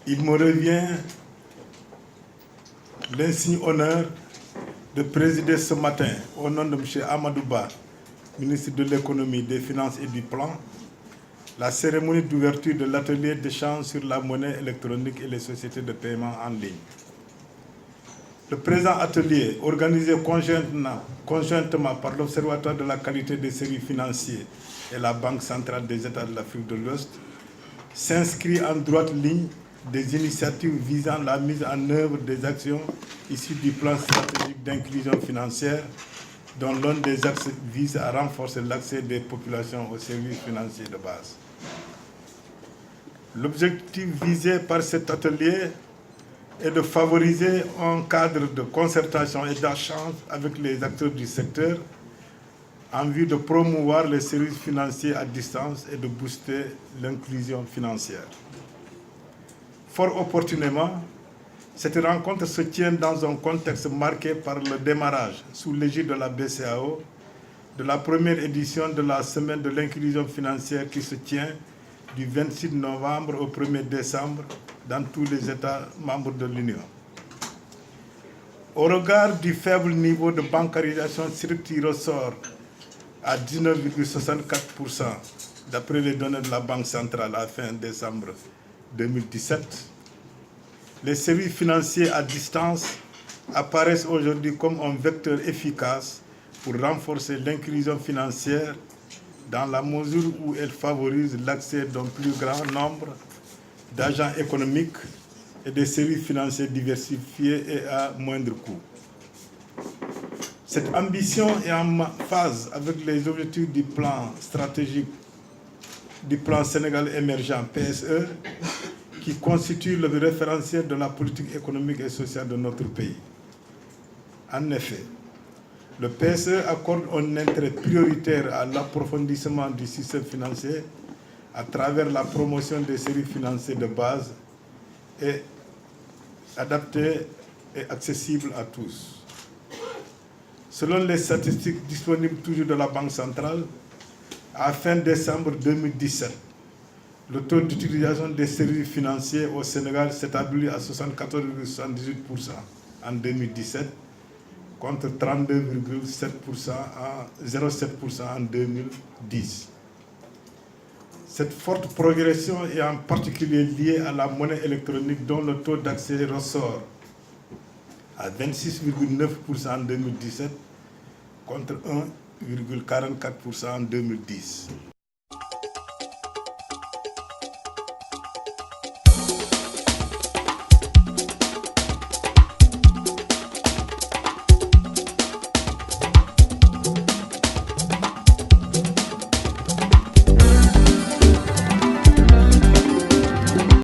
il me revient l'insigne honneur de présider ce matin, au nom de M. Amadou Ba, ministre de l'Économie, des Finances et du Plan, la cérémonie d'ouverture de l'atelier d'échange sur la monnaie électronique et les sociétés de paiement en ligne. Le présent atelier, organisé conjointement par l'Observatoire de la qualité des services financiers et la Banque centrale des États de l'Afrique de l'Ouest, s'inscrit en droite ligne des initiatives visant la mise en œuvre des actions issues du plan stratégique d'inclusion financière, dont l'un des axes vise à renforcer l'accès des populations aux services financiers de base. L'objectif visé par cet atelier est de favoriser un cadre de concertation et d'échange avec les acteurs du secteur en vue de promouvoir les services financiers à distance et de booster l'inclusion financière. Fort opportunément, cette rencontre se tient dans un contexte marqué par le démarrage, sous l'égide de la BCEAO, de la première édition de la Semaine de l'inclusion financière qui se tient du 26 novembre au 1er décembre dans tous les États membres de l'Union. Au regard du faible niveau de bancarisation stricte qui ressort à 19,64% d'après les données de la Banque centrale à fin décembre 2017, les services financiers à distance apparaissent aujourd'hui comme un vecteur efficace pour renforcer l'inclusion financière dans la mesure où elle favorise l'accès d'un plus grand nombre d'agents économiques et des services financiers diversifiés et à moindre coût. Cette ambition est en phase avec les objectifs du plan stratégique du plan Sénégal émergent PSE, qui constitue le référentiel de la politique économique et sociale de notre pays. En effet, le PSE accorde un intérêt prioritaire à l'approfondissement du système financier à travers la promotion des services financiers de base et adaptés et accessibles à tous. Selon les statistiques disponibles toujours de la Banque centrale, à fin décembre 2017, le taux d'utilisation des services financiers au Sénégal s'établit à 74,78% en 2017, contre 32,07% en 2010. Cette forte progression est en particulier liée à la monnaie électronique dont le taux d'accès ressort à 26,9% en 2017 contre 1,44% en 2010.